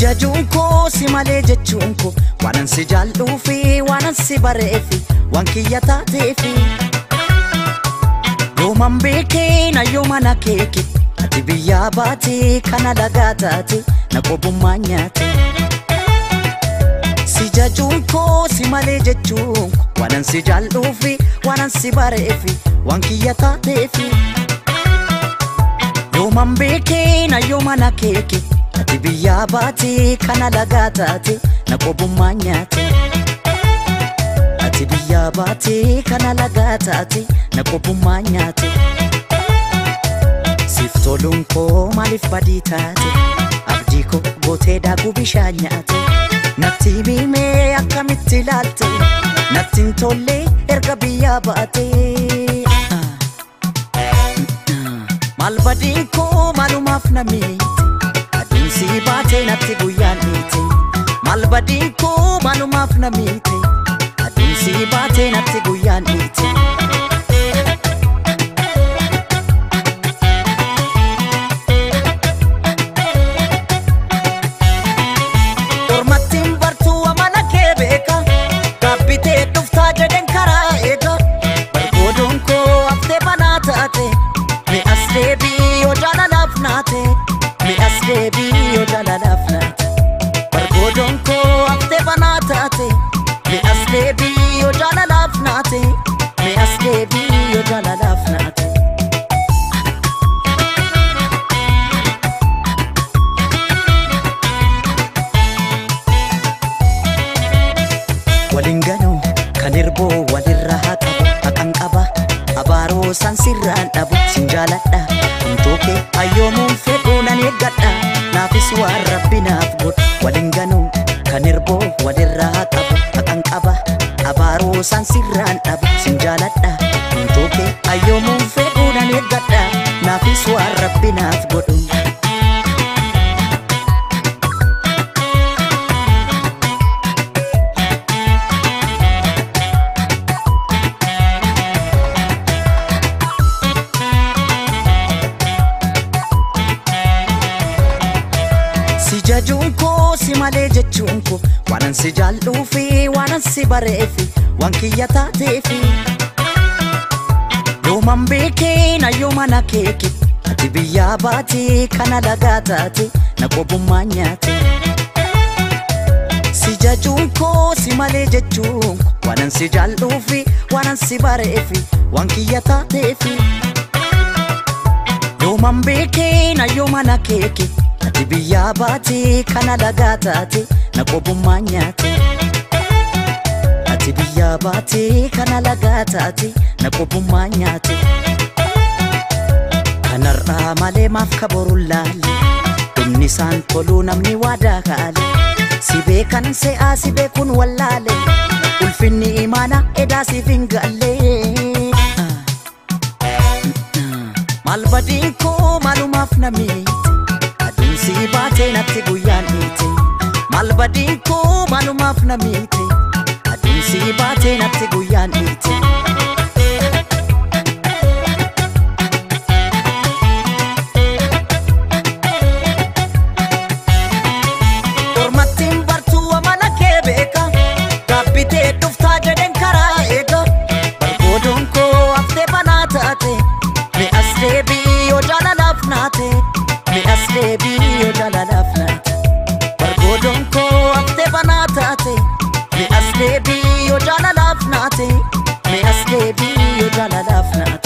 Sijajunko simale jechunko wanan sijallufi wanan sibarefi wankiyata tefi yoman beke na yomana keke ati biya bati kana lagatati na kobumanyati Sijajunko simale jechunko wanan sijallufi wanan sibarefi wankiyata tefi yoman beke na yomana keke ati biya bati kana lagatati na kobumanyati ati biya bati kana lagatati na kobumanyati siftolunko malif baditati abdiko gote dagu bishanyati natti bime akamitti lalte nattin tolle erga biya bati malbadinko malumaf namiti Si bate natti guyaniti malbadinko malumaf namiti adun si bate natti guyaniti Ormattin bartu amana kebeka kabite dufta jeden kara ega bargodonko afte banatate me aslebi ojala lafnate Me aslebi ojala lafnate bargodonko afte banatate Me aslebi ojala lafnate Me aslebi ojala lafnate Walingano kanirbo walirrahata akanqaba abaro sansirran dabu sinjaladha Untoke ayyomun fedhunan eeggadha naafis waan rabbinaaf godhu walinganu kanirbo walirraa qabu akanqaba abaaroo sansirraan dhabu sinjaaladha Untoke ayyomun fedhunan eeggadha naafis waan rabbinaaf godhu Sijajunko simale jechunko wanan sijallufi wanan sibarefi wankiyata tefi yoman beke na yomana keke ati biya bati kana lagatati na kobumanyati Sijajunko simale jechunko wanan sijallufi wanan sibarefi wankiyata tefi yoman beke na yomana keke ati biya bati kana lagatati na kobumanyati ati biya bati kana lagatati na kobumanyati kanarra male maaf kaborullaali dumni san tolu namni wada kaale sibe kan se'a sibe kun wallaale ulfinni imana eda sifingalle malbadinko malumaf namiti Si bate natti guyaniti malbadinko malumaf namiti adun si bate natti guyaniti Ormattin bartu amana kebeka kabite dufta jeden kara ega bargodonko afte banatate me aslebi ojala lafnate Me aslebi ojala lafnate bargodonko afte banatate Me aslebi ojala lafnate Me aslebi ojala lafnate